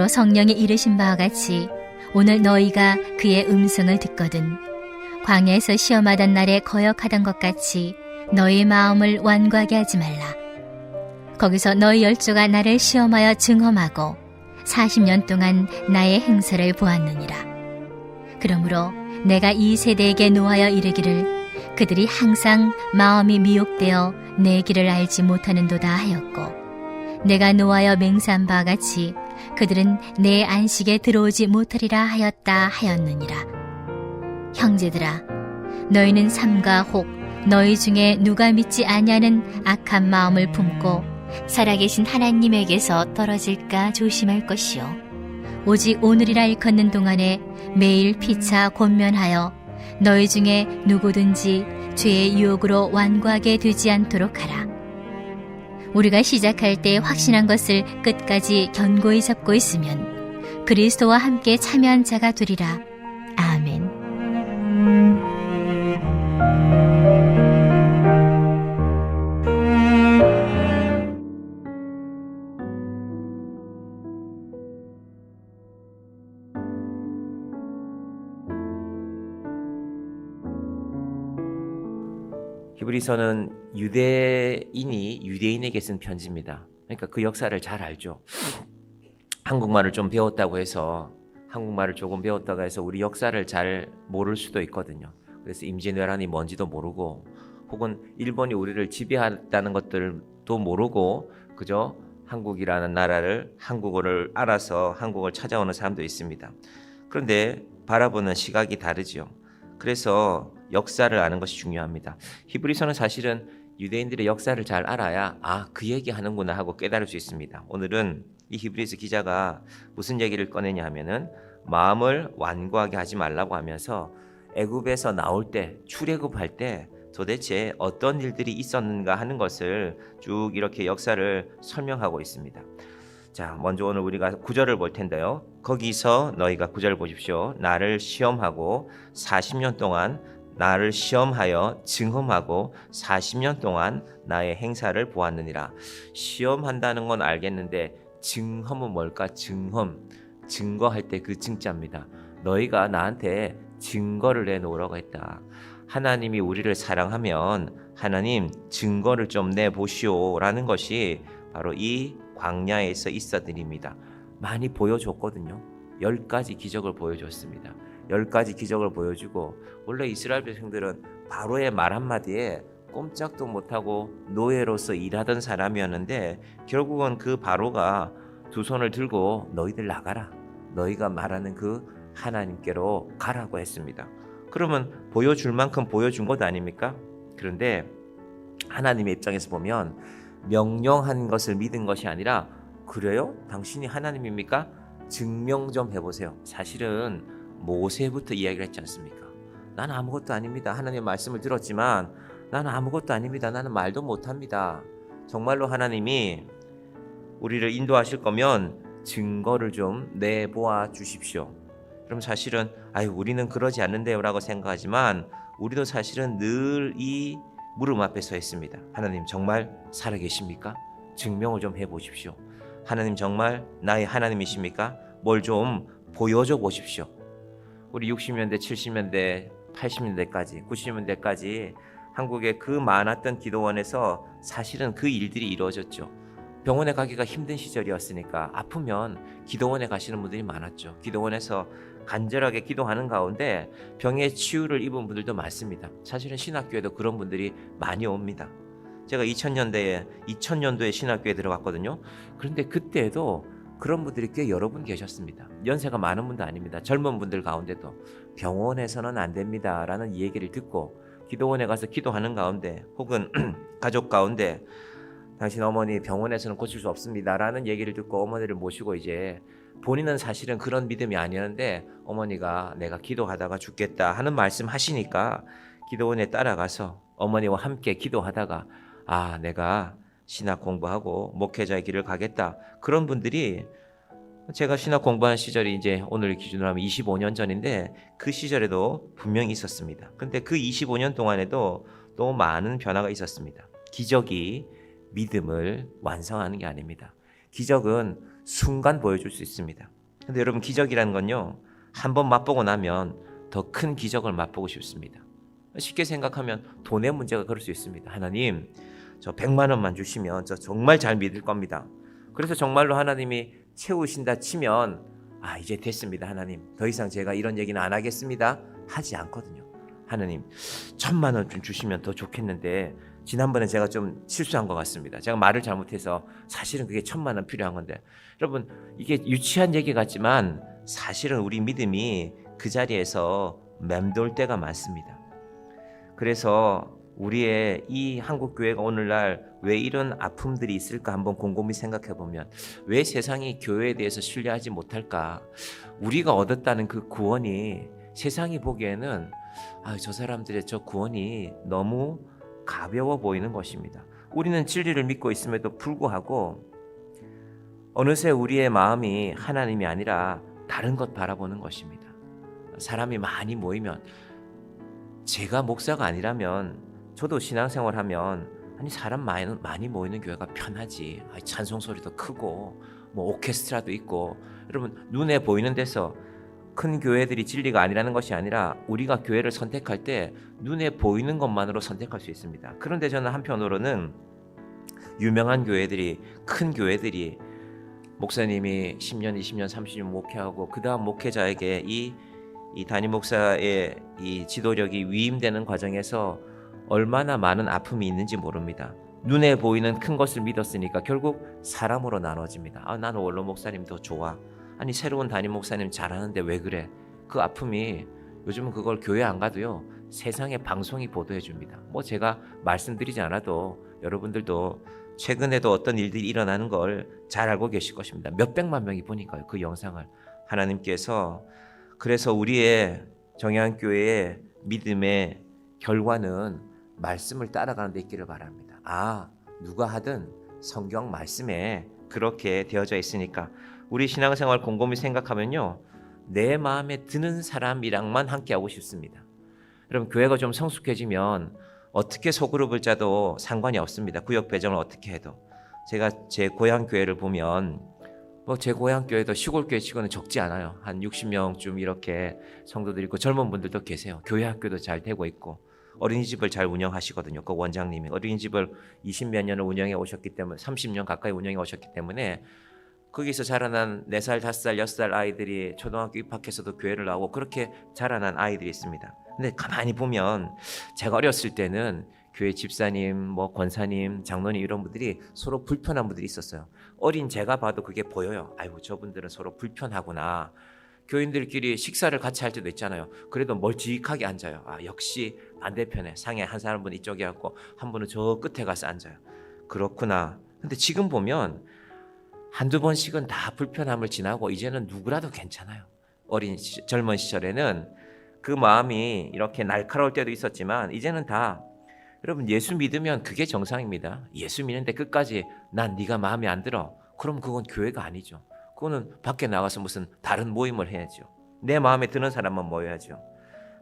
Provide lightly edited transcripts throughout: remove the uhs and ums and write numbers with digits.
그러므로 성령이 이르신 바와 같이 오늘 너희가 그의 음성을 듣거든 광야에서 시험하던 날에 거역하던 것 같이 너희 마음을 완고하게 하지 말라. 거기서 너희 열조가 나를 시험하여 증험하고 40년 동안 나의 행사를 보았느니라. 그러므로 내가 이 세대에게 노하여 이르기를 그들이 항상 마음이 미혹되어 내 길을 알지 못하는도다 하였고, 내가 노하여 맹세한 바와 같이 그들은 내 안식에 들어오지 못하리라 하였다 하였느니라. 형제들아, 너희는 삼가 혹 너희 중에 누가 믿지 아니하는 악한 마음을 품고 살아계신 하나님에게서 떨어질까 조심할 것이요, 오직 오늘이라 일컫는 동안에 매일 피차 권면하여 너희 중에 누구든지 죄의 유혹으로 완고하게 되지 않도록 하라. 우리가 시작할 때 확신한 것을 끝까지 견고히 잡고 있으면 그리스도와 함께 참여한 자가 되리라. 아멘. 히브리서는 유대인이 유대인에게 쓴 편지입니다. 그러니까 그 역사를 잘 알죠. 한국말을 좀 배웠다고 해서 한국말을 조금 배웠다고 해서 우리 역사를 잘 모를 수도 있거든요. 그래서 임진왜란이 뭔지도 모르고 혹은 일본이 우리를 지배했다는 것들도 모르고 그저 한국이라는 나라를 한국어를 알아서 한국을 찾아오는 사람도 있습니다. 그런데 바라보는 시각이 다르지요. 그래서 역사를 아는 것이 중요합니다. 히브리서는 사실은 유대인들의 역사를 잘 알아야 그 얘기 하는구나 하고 깨달을 수 있습니다. 오늘은 이 히브리서 기자가 무슨 얘기를 꺼내냐 하면은 마음을 완고하게 하지 말라고 하면서 애굽에서 나올 때, 출애굽할 때 도대체 어떤 일들이 있었는가 하는 것을 쭉 이렇게 역사를 설명하고 있습니다. 자, 먼저 오늘 우리가 9절을 볼 텐데요. 거기서 너희가 9절 보십시오. 나를 시험하고 40년 동안 나를 시험하여 증험하고 40년 동안 나의 행사를 보았느니라. 시험한다는 건 알겠는데 증험은 뭘까? 증거할 때 그 증자입니다. 너희가 나한테 증거를 내놓으라고 했다. 하나님이 우리를 사랑하면 하나님 증거를 좀 내보시오 라는 것이 바로 이 광야에서 있어드립니다. 많이 보여줬거든요. 10가지 기적을 보여줬습니다. 10가지 기적을 보여주고, 원래 이스라엘 백성들은 바로의 말 한마디에 꼼짝도 못하고 노예로서 일하던 사람이었는데 결국은 그 바로가 두 손을 들고 너희들 나가라, 너희가 말하는 그 하나님께로 가라고 했습니다. 그러면 보여줄 만큼 보여준 것 아닙니까? 그런데 하나님의 입장에서 보면 명령한 것을 믿은 것이 아니라, 그래요? 당신이 하나님입니까? 증명 좀 해보세요. 사실은 모세부터 이야기를 했지 않습니까? 나는 아무것도 아닙니다. 하나님의 말씀을 들었지만 나는 아무것도 아닙니다. 나는 말도 못합니다. 정말로 하나님이 우리를 인도하실 거면 증거를 좀 내보아 주십시오. 그럼 사실은 우리는 그러지 않는데요 라고 생각하지만 우리도 사실은 늘 이 무릎 앞에 서 있습니다. 하나님 정말 살아계십니까? 증명을 좀 해보십시오. 하나님 정말 나의 하나님이십니까? 뭘 좀 보여줘 보십시오. 우리 60년대, 70년대, 80년대까지, 90년대까지 한국의 그 많았던 기도원에서 사실은 그 일들이 이루어졌죠. 병원에 가기가 힘든 시절이었으니까 아프면 기도원에 가시는 분들이 많았죠. 기도원에서 간절하게 기도하는 가운데 병의 치유를 입은 분들도 많습니다. 사실은 신학교에도 그런 분들이 많이 옵니다. 제가 2000년도에 신학교에 들어갔거든요. 그런데 그때도 그런 분들이 꽤 여러 분 계셨습니다. 연세가 많은 분도 아닙니다. 젊은 분들 가운데도 병원에서는 안 됩니다 라는 얘기를 듣고 기도원에 가서 기도하는 가운데 혹은 가족 가운데 당신 어머니 병원에서는 고칠 수 없습니다 라는 얘기를 듣고 어머니를 모시고 이제 본인은 사실은 그런 믿음이 아니었는데 어머니가 내가 기도하다가 죽겠다 하는 말씀 하시니까 기도원에 따라가서 어머니와 함께 기도하다가 내가 신학 공부하고 목회자의 길을 가겠다. 그런 분들이 제가 신학 공부한 시절이 이제 오늘 기준으로 하면 25년 전인데 그 시절에도 분명히 있었습니다. 근데 그 25년 동안에도 너무 많은 변화가 있었습니다. 기적이 믿음을 완성하는 게 아닙니다. 기적은 순간 보여줄 수 있습니다. 근데 여러분 기적이라는 건요, 한번 맛보고 나면 더 큰 기적을 맛보고 싶습니다. 쉽게 생각하면 돈의 문제가 그럴 수 있습니다. 하나님, 저 100만 원만 주시면 저 정말 잘 믿을 겁니다. 그래서 정말로 하나님이 채우신다 치면 이제 됐습니다. 하나님, 더 이상 제가 이런 얘기는 안 하겠습니다. 하지 않거든요. 하나님, 1000만 원 좀 주시면 더 좋겠는데 지난번에 제가 좀 실수한 것 같습니다. 제가 말을 잘못해서 사실은 그게 1000만 원 필요한 건데, 여러분 이게 유치한 얘기 같지만 사실은 우리 믿음이 그 자리에서 맴돌 때가 많습니다. 그래서 우리의 이 한국교회가 오늘날 왜 이런 아픔들이 있을까 한번 곰곰이 생각해 보면, 왜 세상이 교회에 대해서 신뢰하지 못할까? 우리가 얻었다는 그 구원이 세상이 보기에는 저 사람들의 저 구원이 너무 가벼워 보이는 것입니다. 우리는 진리를 믿고 있음에도 불구하고 어느새 우리의 마음이 하나님이 아니라 다른 것 바라보는 것입니다. 사람이 많이 모이면, 제가 목사가 아니라면 저도 신앙생활하면 사람 많이 모이는 교회가 편하지. 찬송 소리도 크고 뭐 오케스트라도 있고. 여러분, 눈에 보이는 데서 큰 교회들이 진리가 아니라는 것이 아니라 우리가 교회를 선택할 때 눈에 보이는 것만으로 선택할 수 있습니다. 그런데 저는 한편으로는 유명한 교회들이, 큰 교회들이 목사님이 10년, 20년, 30년 목회하고 그 다음 목회자에게 이 담임 목사의 이 지도력이 위임되는 과정에서 얼마나 많은 아픔이 있는지 모릅니다. 눈에 보이는 큰 것을 믿었으니까 결국 사람으로 나눠집니다. 나는 원로 목사님 더 좋아. 새로운 담임 목사님 잘하는데 왜 그래? 그 아픔이 요즘은 그걸 교회 안 가도요, 세상의 방송이 보도해 줍니다. 제가 말씀드리지 않아도 여러분들도 최근에도 어떤 일들이 일어나는 걸 잘 알고 계실 것입니다. 몇백만 명이 보니까요, 그 영상을. 하나님께서 그래서 우리의 정의한교회의 믿음의 결과는 말씀을 따라가는 데 있기를 바랍니다. 누가 하든 성경 말씀에 그렇게 되어져 있으니까 우리 신앙생활 곰곰이 생각하면요, 내 마음에 드는 사람이랑만 함께하고 싶습니다. 여러분, 교회가 좀 성숙해지면 어떻게 소그룹을 짜도 상관이 없습니다. 구역 배정을 어떻게 해도. 제가 제 고향 교회를 보면 제 고향 교회도 시골 교회 치고는 적지 않아요. 한 60명쯤 이렇게 성도들 있고 젊은 분들도 계세요. 교회 학교도 잘 되고 있고 어린이집을 잘 운영하시거든요. 그 원장님이 어린이집을 20몇 년을 운영해 오셨기 때문에 30년 가까이 운영해 오셨기 때문에 거기서 자라난 4살, 5살, 6살 아이들이 초등학교 입학해서도 교회를 나오고 그렇게 자라난 아이들이 있습니다. 근데 가만히 보면 제가 어렸을 때는 교회 집사님, 권사님, 장로님 이런 분들이 서로 불편한 분들이 있었어요. 어린 제가 봐도 그게 보여요. 저분들은 서로 불편하구나. 교인들끼리 식사를 같이 할 때도 있잖아요. 그래도 멀찍하게 앉아요. 역시 반대편에 상에 한 사람은 이쪽에 앉고 한 분은 저 끝에 가서 앉아요. 그렇구나. 근데 지금 보면 한두 번씩은 다 불편함을 지나고 이제는 누구라도 괜찮아요. 젊은 시절에는 그 마음이 이렇게 날카로울 때도 있었지만 이제는 다, 여러분, 예수 믿으면 그게 정상입니다. 예수 믿는데 끝까지 난 네가 마음에 안 들어. 그럼 그건 교회가 아니죠. 그거는 밖에 나가서 무슨 다른 모임을 해야죠. 내 마음에 드는 사람만 모여야죠.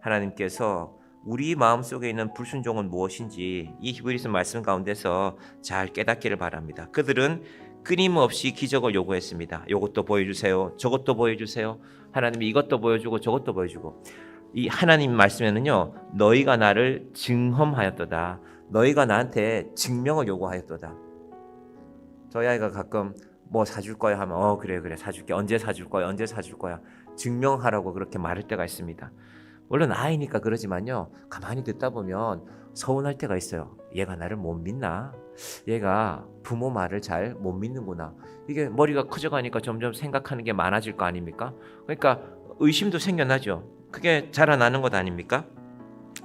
하나님께서 우리 마음속에 있는 불순종은 무엇인지 이 히브리서 말씀 가운데서 잘 깨닫기를 바랍니다. 그들은 끊임없이 기적을 요구했습니다. 이것도 보여주세요. 저것도 보여주세요. 하나님이 이것도 보여주고 저것도 보여주고. 이 하나님 말씀에는요, 너희가 나를 증험하였도다. 너희가 나한테 증명을 요구하였도다. 저희 아이가 가끔 사줄 거야 하면 그래 사줄게. 언제 사줄 거야. 증명하라고 그렇게 말할 때가 있습니다. 물론 아이니까 그러지만요, 가만히 듣다 보면 서운할 때가 있어요. 얘가 나를 못 믿나? 얘가 부모 말을 잘 못 믿는구나. 이게 머리가 커져가니까 점점 생각하는 게 많아질 거 아닙니까? 그러니까 의심도 생겨나죠. 그게 자라나는 것 아닙니까?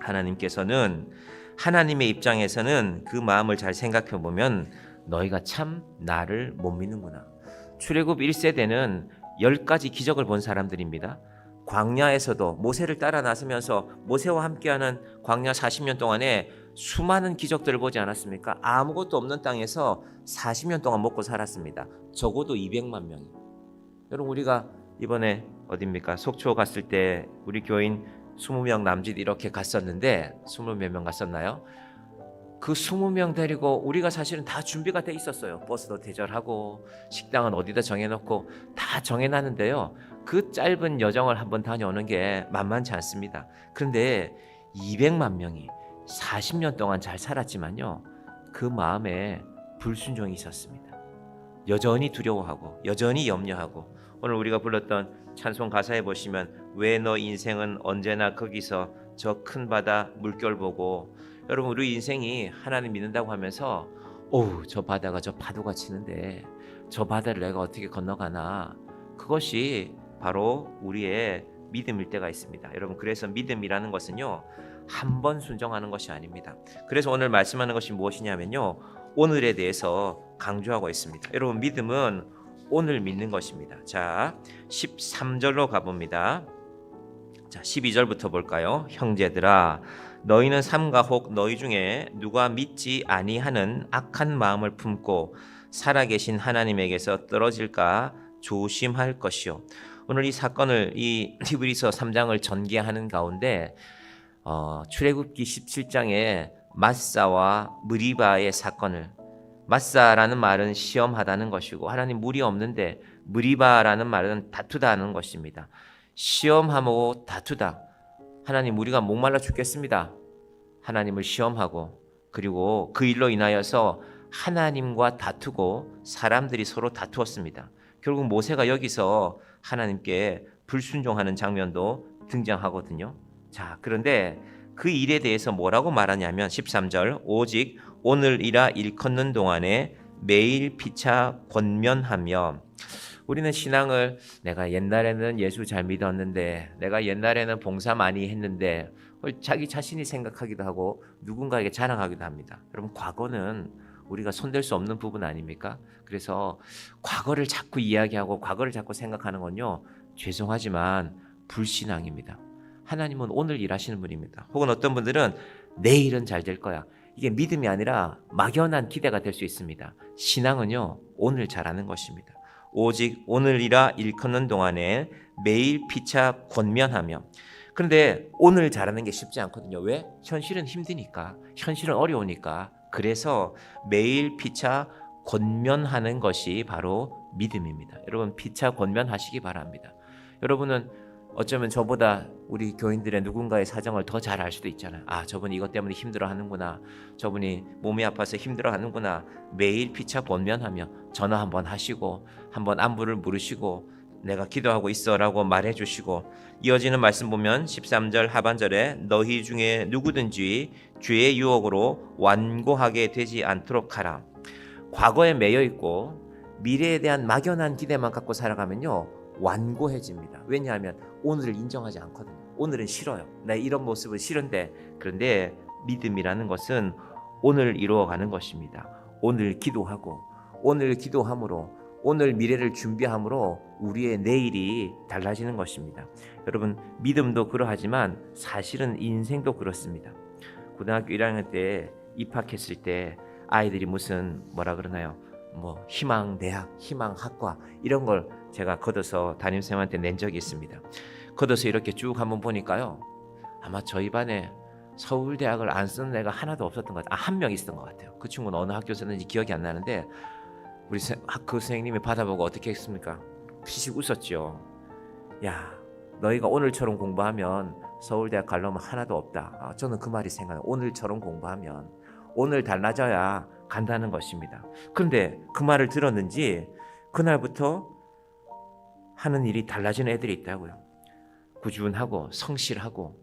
하나님께서는, 하나님의 입장에서는 그 마음을 잘 생각해 보면 너희가 참 나를 못 믿는구나. 출애굽 1세대는 10가지 기적을 본 사람들입니다. 광야에서도 모세를 따라 나서면서 모세와 함께하는 광야 40년 동안에 수많은 기적들을 보지 않았습니까? 아무것도 없는 땅에서 40년 동안 먹고 살았습니다. 적어도 200만 명이. 여러분, 우리가 이번에 어딥니까? 속초 갔을 때 우리 교인 20명 남짓 이렇게 갔었는데 20몇 명 갔었나요? 그 20명 데리고 우리가 사실은 다 준비가 돼 있었어요. 버스도 대절하고 식당은 어디다 정해놓고 다 정해놨는데요. 그 짧은 여정을 한번 다녀오는 게 만만치 않습니다. 그런데 200만 명이 40년 동안 잘 살았지만요, 그 마음에 불순종이 있었습니다. 여전히 두려워하고 여전히 염려하고, 오늘 우리가 불렀던 찬송 가사에 보시면 왜 너 인생은 언제나 거기서 저 큰 바다 물결 보고, 여러분 우리 인생이 하나님 믿는다고 하면서 오우 저 바다가 저 파도가 치는데 저 바다를 내가 어떻게 건너가나, 그것이 바로 우리의 믿음일 때가 있습니다. 여러분, 그래서 믿음이라는 것은요, 한 번 순종하는 것이 아닙니다. 그래서 오늘 말씀하는 것이 무엇이냐면요, 오늘에 대해서 강조하고 있습니다. 여러분, 믿음은 오늘 믿는 것입니다. 자, 13절로 가봅니다. 자, 12절부터 볼까요? 형제들아, 너희는 삼가 혹 너희 중에 누가 믿지 아니하는 악한 마음을 품고 살아계신 하나님에게서 떨어질까 조심할 것이요. 오늘 이 사건을, 이 히브리서 3장을 전개하는 가운데 출애굽기 17장에 마사와 무리바의 사건을, 마사라는 말은 시험하다는 것이고 하나님 물이 없는데, 무리바라는 말은 다투다는 것입니다. 시험하고 다투다. 하나님 우리가 목말라 죽겠습니다. 하나님을 시험하고, 그리고 그 일로 인하여서 하나님과 다투고 사람들이 서로 다투었습니다. 결국 모세가 여기서 하나님께 불순종하는 장면도 등장하거든요. 자, 그런데 그 일에 대해서 뭐라고 말하냐면 13절, 오직 오늘이라 일컫는 동안에 매일 피차 권면하며. 우리는 신앙을, 내가 옛날에는 예수 잘 믿었는데, 내가 옛날에는 봉사 많이 했는데, 자기 자신이 생각하기도 하고 누군가에게 자랑하기도 합니다. 여러분, 과거는 우리가 손댈 수 없는 부분 아닙니까? 그래서 과거를 자꾸 이야기하고 과거를 자꾸 생각하는 건요, 죄송하지만 불신앙입니다. 하나님은 오늘 일하시는 분입니다. 혹은 어떤 분들은 내일은 잘 될 거야. 이게 믿음이 아니라 막연한 기대가 될 수 있습니다. 신앙은요, 오늘 잘하는 것입니다. 오직 오늘이라 일컫는 동안에 매일 피차 권면하며. 그런데 오늘 잘하는 게 쉽지 않거든요. 왜? 현실은 힘드니까, 현실은 어려우니까. 그래서 매일 피차 권면하는 것이 바로 믿음입니다. 여러분, 피차 권면하시기 바랍니다. 여러분은 어쩌면 저보다 우리 교인들의 누군가의 사정을 더 잘 알 수도 있잖아요. 아, 저분이 이것 때문에 힘들어하는구나, 저분이 몸이 아파서 힘들어하는구나. 매일 피차 권면하며 전화 한번 하시고 한번 안부를 물으시고 내가 기도하고 있어라고 말해주시고, 이어지는 말씀 보면 13절 하반절에 너희 중에 누구든지 죄의 유혹으로 완고하게 되지 않도록 하라. 과거에 매여 있고 미래에 대한 막연한 기대만 갖고 살아가면요, 완고해집니다. 왜냐하면 오늘을 인정하지 않거든요. 오늘은 싫어요. 나 이런 모습은 싫은데. 그런데 믿음이라는 것은 오늘 이루어가는 것입니다. 오늘 기도하고, 오늘 기도함으로, 오늘 미래를 준비함으로 우리의 내일이 달라지는 것입니다. 여러분, 믿음도 그러하지만 사실은 인생도 그렇습니다. 고등학교 1학년 때 입학했을 때 아이들이 무슨 뭐라 그러나요? 뭐 희망대학, 희망학과 이런 걸 제가 걷어서 담임선생님한테 낸 적이 있습니다. 걷어서 이렇게 쭉 한번 보니까요, 아마 저희 반에 서울대학을 안 쓰는 애가 하나도 없었던 것 같아요. 한 명 있었던 것 같아요. 그 친구는 어느 학교였는지 기억이 안 나는데 우리 그 선생님이 받아보고 어떻게 했습니까? 피식 웃었죠. 야, 너희가 오늘처럼 공부하면 서울대학 갈 놈은 하나도 없다. 저는 그 말이 생각나요. 오늘처럼 공부하면, 오늘 달라져야 간다는 것입니다. 그런데 그 말을 들었는지 그날부터 하는 일이 달라지는 애들이 있다고요. 꾸준하고 성실하고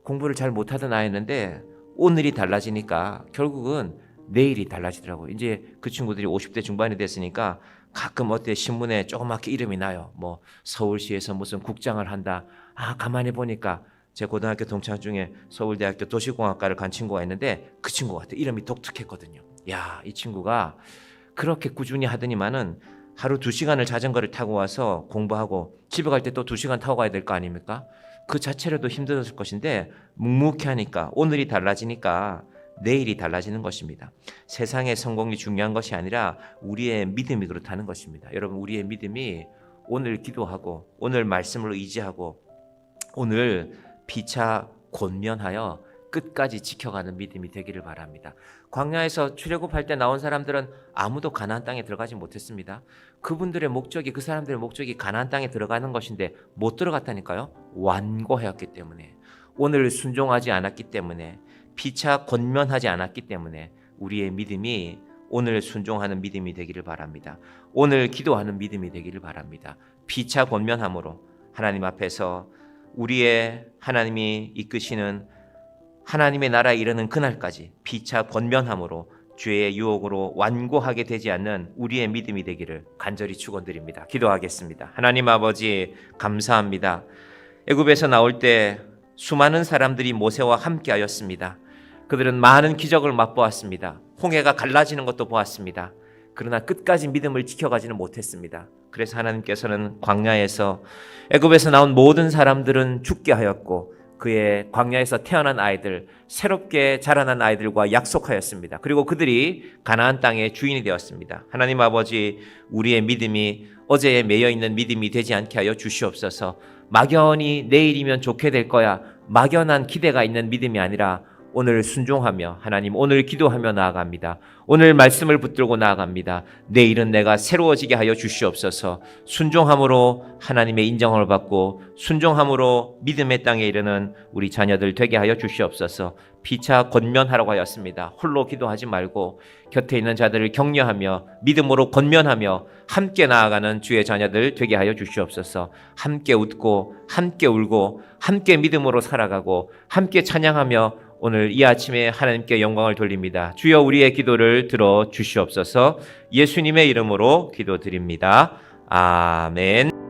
공부를 잘 못하던 아이였는데 오늘이 달라지니까 결국은 내일이 달라지더라고요. 이제 그 친구들이 50대 중반이 됐으니까 가끔 어때 신문에 조그맣게 이름이 나요. 뭐 서울시에서 무슨 국장을 한다. 아, 가만히 보니까 제 고등학교 동창 중에 서울대학교 도시공학과를 간 친구가 있는데 그 친구 같아. 이름이 독특했거든요. 야, 이 친구가 그렇게 꾸준히 하더니만은 하루 2시간을 자전거를 타고 와서 공부하고 집에 갈 때 또 2시간 타고 가야 될 거 아닙니까? 그 자체로도 힘들었을 것인데 묵묵히 하니까, 오늘이 달라지니까 내일이 달라지는 것입니다. 세상의 성공이 중요한 것이 아니라 우리의 믿음이 그렇다는 것입니다. 여러분, 우리의 믿음이 오늘 기도하고 오늘 말씀을 의지하고 오늘 피차 권면하여 끝까지 지켜가는 믿음이 되기를 바랍니다. 광야에서 출애굽할 때 나온 사람들은 아무도 가나안 땅에 들어가지 못했습니다. 그분들의 목적이, 그 사람들의 목적이 가나안 땅에 들어가는 것인데 못 들어갔다니까요. 완고하였기 때문에, 오늘 순종하지 않았기 때문에, 피차 권면하지 않았기 때문에 우리의 믿음이 오늘 순종하는 믿음이 되기를 바랍니다. 오늘 기도하는 믿음이 되기를 바랍니다. 피차 권면함으로 하나님 앞에서 우리의 하나님이 이끄시는 하나님의 나라에 이르는 그날까지 피차 권면함으로 죄의 유혹으로 완고하게 되지 않는 우리의 믿음이 되기를 간절히 축원드립니다. 기도하겠습니다. 하나님 아버지, 감사합니다. 애굽에서 나올 때 수많은 사람들이 모세와 함께하였습니다. 그들은 많은 기적을 맛보았습니다. 홍해가 갈라지는 것도 보았습니다. 그러나 끝까지 믿음을 지켜가지는 못했습니다. 그래서 하나님께서는 광야에서, 애굽에서 나온 모든 사람들은 죽게 하였고 그의 광야에서 태어난 아이들, 새롭게 자라난 아이들과 약속하였습니다. 그리고 그들이 가나안 땅의 주인이 되었습니다. 하나님 아버지, 우리의 믿음이 어제에 매여있는 믿음이 되지 않게 하여 주시옵소서. 막연히 내일이면 좋게 될 거야, 막연한 기대가 있는 믿음이 아니라 오늘 순종하며, 하나님 오늘 기도하며 나아갑니다. 오늘 말씀을 붙들고 나아갑니다. 내일은 내가 새로워지게 하여 주시옵소서. 순종함으로 하나님의 인정을 받고 순종함으로 믿음의 땅에 이르는 우리 자녀들 되게 하여 주시옵소서. 피차 권면하라고 하였습니다. 홀로 기도하지 말고 곁에 있는 자들을 격려하며 믿음으로 권면하며 함께 나아가는 주의 자녀들 되게 하여 주시옵소서. 함께 웃고 함께 울고 함께 믿음으로 살아가고 함께 찬양하며 오늘 이 아침에 하나님께 영광을 돌립니다. 주여, 우리의 기도를 들어 주시옵소서. 예수님의 이름으로 기도드립니다. 아멘.